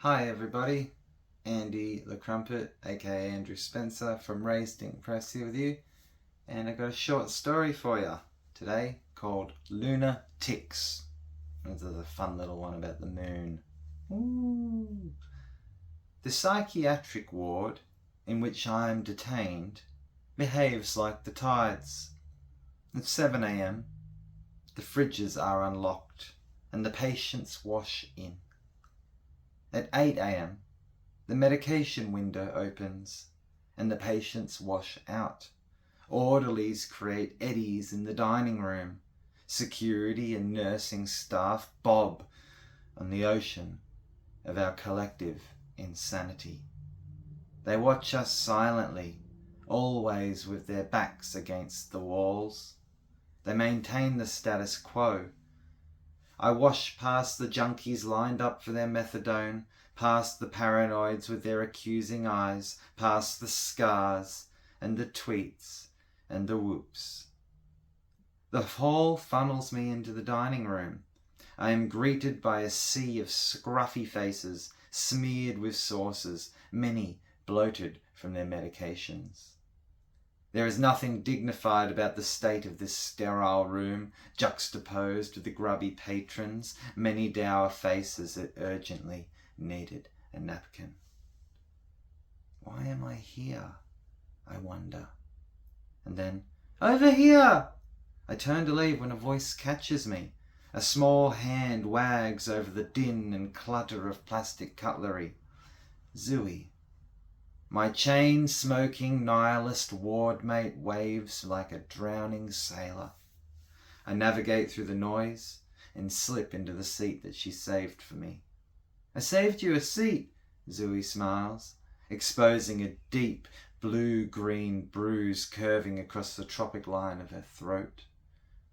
Hi everybody, Andy the Crumpet, aka Andrew Spencer from Raised in Press here with you, and I've got a short story for you today called Lunar Ticks. This is a fun little one about the moon. Ooh. The psychiatric ward in which I am detained behaves like the tides. At 7 a.m, the fridges are unlocked and the patients wash in. At 8 a.m, the medication window opens and the patients wash out. Orderlies create eddies in the dining room. Security and nursing staff bob on the ocean of our collective insanity. They watch us silently, always with their backs against the walls. They maintain the status quo. I wash past the junkies lined up for their methadone, past the paranoids with their accusing eyes, past the scars and the tweets and the whoops. The hall funnels me into the dining room. I am greeted by a sea of scruffy faces, smeared with sauces, many bloated from their medications. There is nothing dignified about the state of this sterile room, juxtaposed with the grubby patrons, many dour faces that urgently needed a napkin. Why am I here, I wonder? And then, over here! I turn to leave when a voice catches me. A small hand wags over the din and clutter of plastic cutlery. Zooey. My chain-smoking nihilist wardmate waves like a drowning sailor. I navigate through the noise and slip into the seat that she saved for me. I saved you a seat, Zooey smiles, exposing a deep blue-green bruise curving across the tropic line of her throat.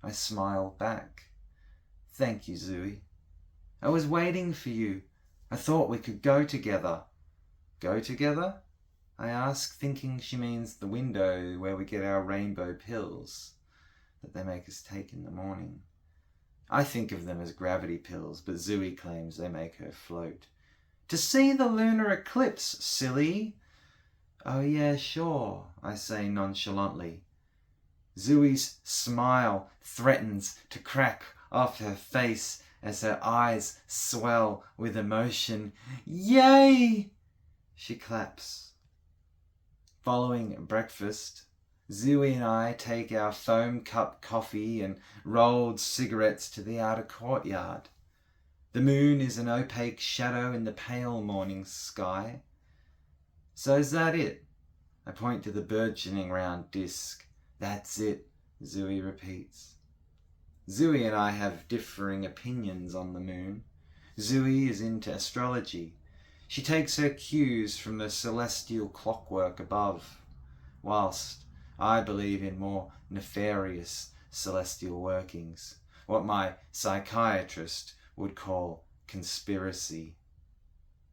I smile back. Thank you, Zooey. I was waiting for you. I thought we could go together. Go together? I ask, thinking she means the window where we get our rainbow pills that they make us take in the morning. I think of them as gravity pills, but Zooey claims they make her float. To see the lunar eclipse, silly! Oh yeah, sure, I say nonchalantly. Zooey's smile threatens to crack off her face as her eyes swell with emotion. Yay! She claps. Following breakfast, Zooey and I take our foam cup coffee and rolled cigarettes to the outer courtyard. The moon is an opaque shadow in the pale morning sky. So's that it? I point to the burgeoning round disc. That's it, Zooey repeats. Zooey and I have differing opinions on the moon. Zooey is into astrology. She takes her cues from the celestial clockwork above, whilst I believe in more nefarious celestial workings, what my psychiatrist would call conspiracy.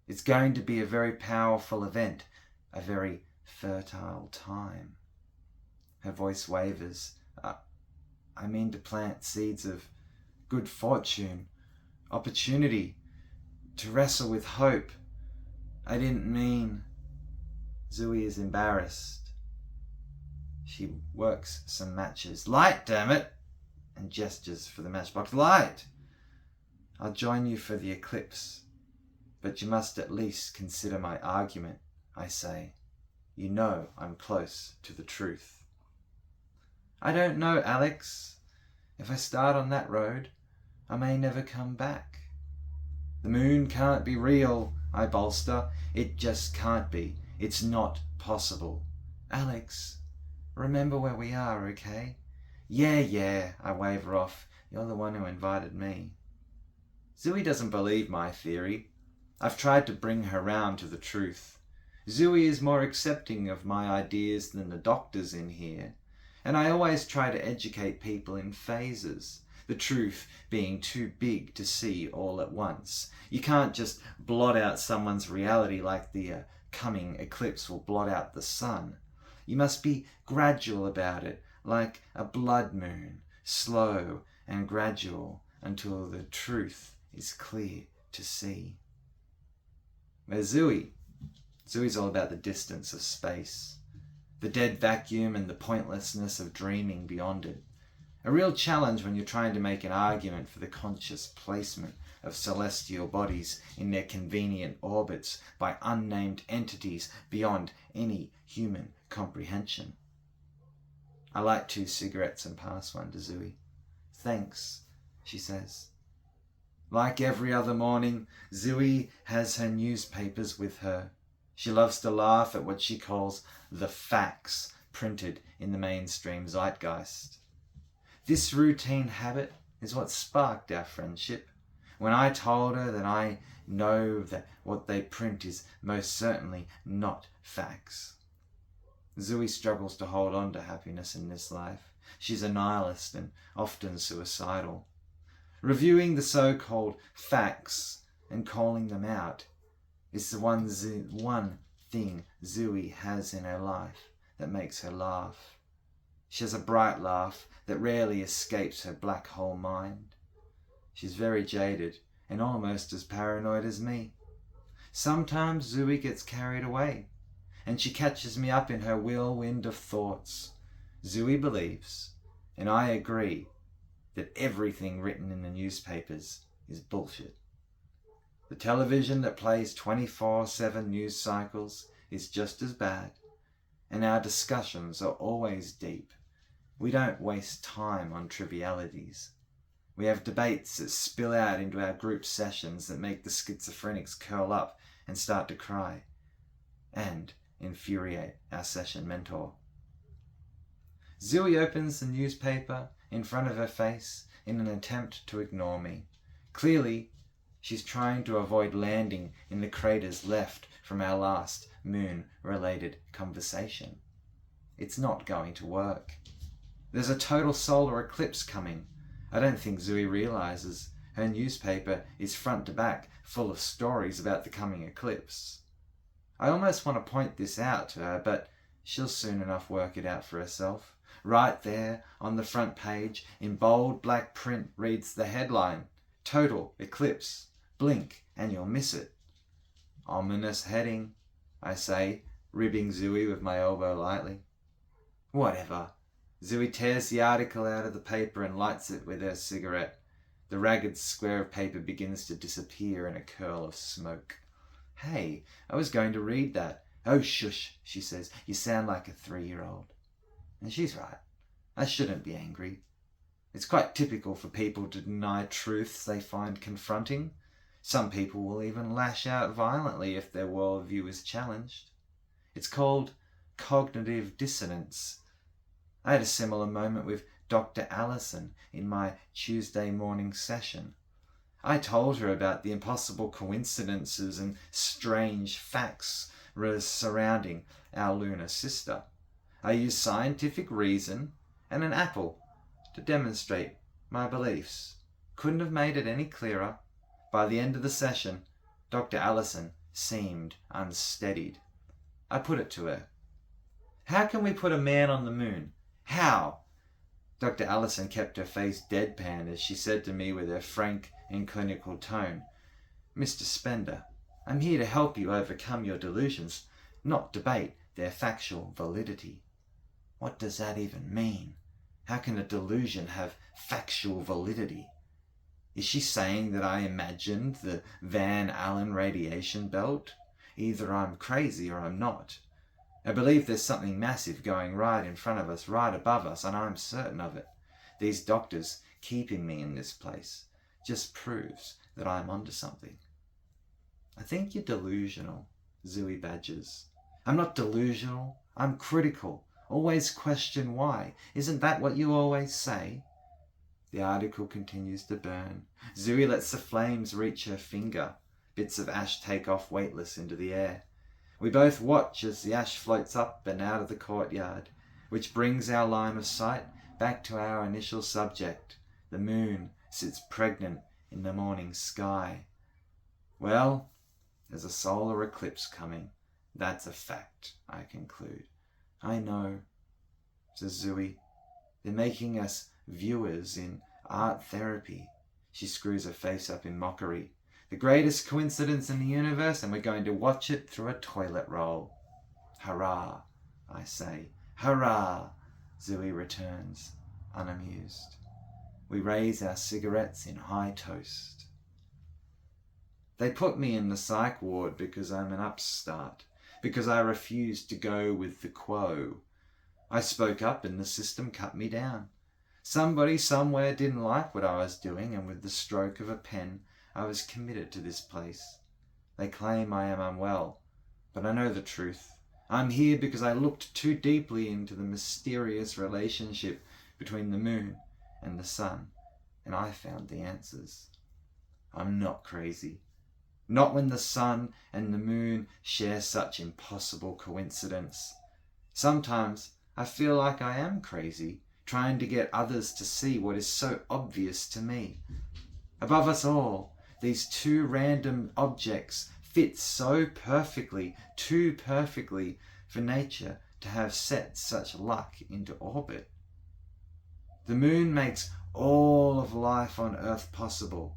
It's going to be a very powerful event, a very fertile time. Her voice wavers. I mean to plant seeds of good fortune, opportunity, to wrestle with hope. I didn't mean... Zooey is embarrassed. She works some matches. Light, damn it! And gestures for the matchbox. Light! I'll join you for the eclipse, but you must at least consider my argument, I say. You know I'm close to the truth. I don't know, Alex. If I start on that road, I may never come back. The moon can't be real, I bolster. It just can't be. It's not possible. Alex, remember where we are, okay? Yeah, I wave her off. You're the one who invited me. Zooey doesn't believe my theory. I've tried to bring her round to the truth. Zooey is more accepting of my ideas than the doctors in here. And I always try to educate people in phases. The truth being too big to see all at once. You can't just blot out someone's reality like the coming eclipse will blot out the sun. You must be gradual about it, like a blood moon, slow and gradual until the truth is clear to see. Where's Zooey? Zooey's all about the distance of space, the dead vacuum and the pointlessness of dreaming beyond it. A real challenge when you're trying to make an argument for the conscious placement of celestial bodies in their convenient orbits by unnamed entities beyond any human comprehension. I light 2 cigarettes and pass one to Zooey. Thanks, she says. Like every other morning, Zooey has her newspapers with her. She loves to laugh at what she calls the facts printed in the mainstream zeitgeist. This routine habit is what sparked our friendship. When I told her that I know that what they print is most certainly not facts. Zooey struggles to hold on to happiness in this life. She's a nihilist and often suicidal. Reviewing the so-called facts and calling them out is the one thing Zooey has in her life that makes her laugh. She has a bright laugh that rarely escapes her black hole mind. She's very jaded and almost as paranoid as me. Sometimes Zooey gets carried away, and she catches me up in her whirlwind of thoughts. Zooey believes, and I agree, that everything written in the newspapers is bullshit. The television that plays 24/7 news cycles is just as bad, and our discussions are always deep. We don't waste time on trivialities. We have debates that spill out into our group sessions that make the schizophrenics curl up and start to cry, and infuriate our session mentor. Zooey opens the newspaper in front of her face in an attempt to ignore me. Clearly, she's trying to avoid landing in the craters left from our last moon-related conversation. It's not going to work. There's a total solar eclipse coming. I don't think Zooey realizes her newspaper is front to back full of stories about the coming eclipse. I almost want to point this out to her, but she'll soon enough work it out for herself. Right there on the front page, in bold black print, reads the headline, "Total Eclipse. Blink and you'll miss it." Ominous heading, I say, ribbing Zooey with my elbow lightly. Whatever. Zooey tears the article out of the paper and lights it with her cigarette. The ragged square of paper begins to disappear in a curl of smoke. Hey, I was going to read that. Oh, shush, she says. You sound like a 3-year-old. And she's right. I shouldn't be angry. It's quite typical for people to deny truths they find confronting. Some people will even lash out violently if their worldview is challenged. It's called cognitive dissonance. I had a similar moment with Dr. Allison in my Tuesday morning session. I told her about the impossible coincidences and strange facts surrounding our lunar sister. I used scientific reason and an apple to demonstrate my beliefs. Couldn't have made it any clearer. By the end of the session, Dr. Allison seemed unsteadied. I put it to her. How can we put a man on the moon? How? Dr. Allison kept her face deadpan as she said to me with her frank and clinical tone, "Mr. Spender, I'm here to help you overcome your delusions, not debate their factual validity." What does that even mean? How can a delusion have factual validity? Is she saying that I imagined the Van Allen radiation belt? Either I'm crazy or I'm not. I believe there's something massive going right in front of us, right above us, and I'm certain of it. These doctors keeping me in this place just proves that I'm onto something. I think you're delusional, Zooey badgers. I'm not delusional. I'm critical. Always question why. Isn't that what you always say? The article continues to burn. Zooey lets the flames reach her finger. Bits of ash take off weightless into the air. We both watch as the ash floats up and out of the courtyard, which brings our line of sight back to our initial subject. The moon sits pregnant in the morning sky. Well, there's a solar eclipse coming. That's a fact, I conclude. I know, says Zooey. They're making us viewers in art therapy. She screws her face up in mockery. The greatest coincidence in the universe, and we're going to watch it through a toilet roll. Hurrah, I say. Hurrah, Zooey returns, unamused. We raise our cigarettes in high toast. They put me in the psych ward because I'm an upstart, because I refused to go with the quo. I spoke up and the system cut me down. Somebody somewhere didn't like what I was doing, and with the stroke of a pen, I was committed to this place. They claim I am unwell, but I know the truth. I'm here because I looked too deeply into the mysterious relationship between the moon and the sun, and I found the answers. I'm not crazy. Not when the sun and the moon share such impossible coincidence. Sometimes I feel like I am crazy, trying to get others to see what is so obvious to me. Above us all, these two random objects fit so perfectly, too perfectly, for nature to have set such luck into orbit. The moon makes all of life on Earth possible.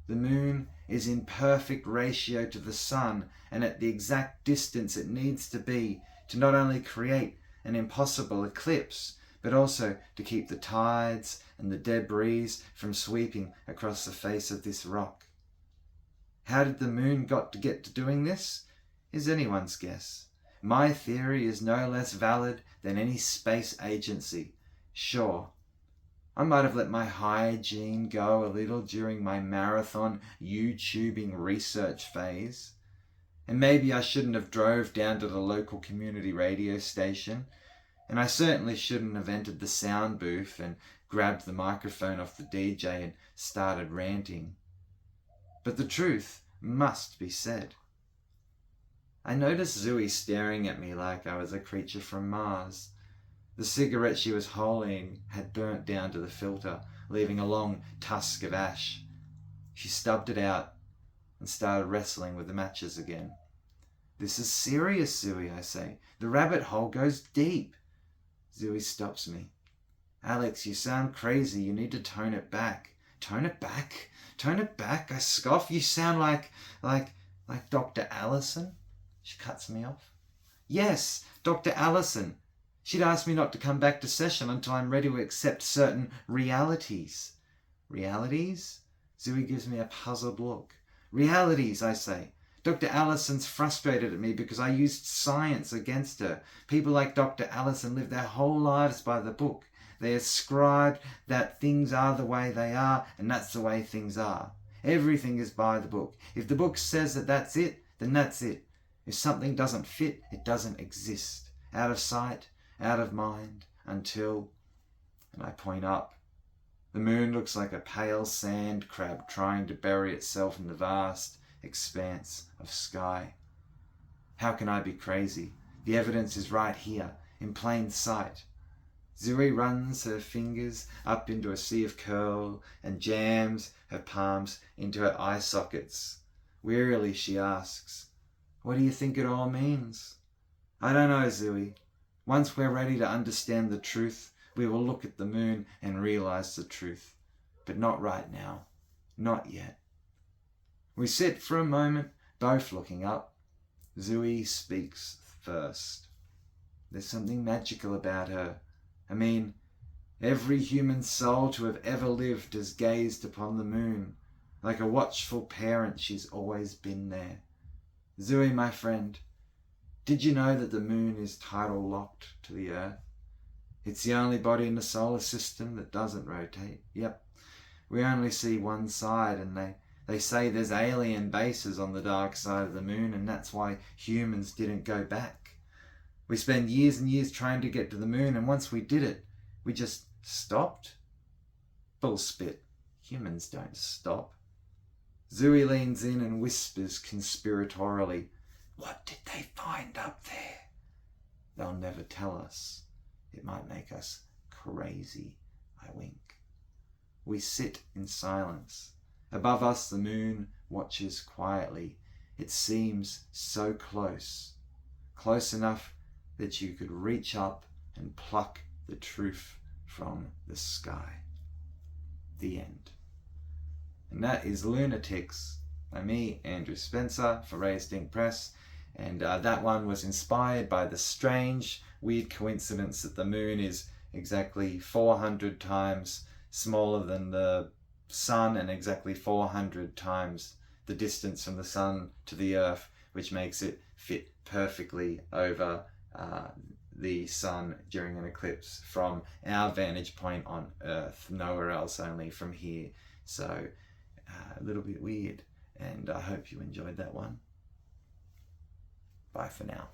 The moon is in perfect ratio to the sun and at the exact distance it needs to be to not only create an impossible eclipse, but also to keep the tides and the debris from sweeping across the face of this rock. How did the moon get to doing this? Is anyone's guess. My theory is no less valid than any space agency. Sure, I might have let my hygiene go a little during my marathon YouTubing research phase. And maybe I shouldn't have drove down to the local community radio station. And I certainly shouldn't have entered the sound booth and grabbed the microphone off the DJ and started ranting. But the truth must be said. I noticed Zooey staring at me like I was a creature from Mars. The cigarette she was holding had burnt down to the filter, leaving a long tusk of ash. She stubbed it out and started wrestling with the matches again. This is serious, Zooey, I say. The rabbit hole goes deep. Zooey stops me. Alex, you sound crazy. You need to tone it back. Tone it back? Tone it back? I scoff. You sound like Dr. Allison. She cuts me off. Yes, Dr. Allison. She'd asked me not to come back to session until I'm ready to accept certain realities. Realities? Zooey gives me a puzzled look. Realities, I say. Dr. Allison's frustrated at me because I used science against her. People like Dr. Allison live their whole lives by the book. They ascribe that things are the way they are, and that's the way things are. Everything is by the book. If the book says that that's it, then that's it. If something doesn't fit, it doesn't exist. Out of sight, out of mind, until... And I point up. The moon looks like a pale sand crab trying to bury itself in the vast expanse of sky. How can I be crazy? The evidence is right here, in plain sight. Zooey runs her fingers up into a sea of curl and jams her palms into her eye sockets. Wearily she asks, "What do you think it all means?" I don't know, Zooey. Once we're ready to understand the truth, we will look at the moon and realize the truth. But not right now. Not yet. We sit for a moment, both looking up. Zooey speaks first. There's something magical about her. I mean, every human soul to have ever lived has gazed upon the moon. Like a watchful parent, she's always been there. Zooey, my friend, did you know that the moon is tidal locked to the Earth? It's the only body in the solar system that doesn't rotate. Yep, we only see one side, and they say there's alien bases on the dark side of the moon, and that's why humans didn't go back. We spend years and years trying to get to the moon, and once we did it, we just stopped? Bullspit. Humans don't stop. Zooey leans in and whispers conspiratorially, "What did they find up there?" They'll never tell us. It might make us crazy, I wink. We sit in silence. Above us, the moon watches quietly. It seems so close. Close enough that you could reach up and pluck the truth from the sky. The end. And that is Lunar Ticks, by me, Andrew Spencer, for Raised Ink Press. And that one was inspired by the strange, weird coincidence that the moon is exactly 400 times smaller than the sun and exactly 400 times the distance from the sun to the earth, which makes it fit perfectly over the sun during an eclipse from our vantage point on earth, nowhere else, only from here. So a little bit weird, and I hope you enjoyed that one. Bye for now.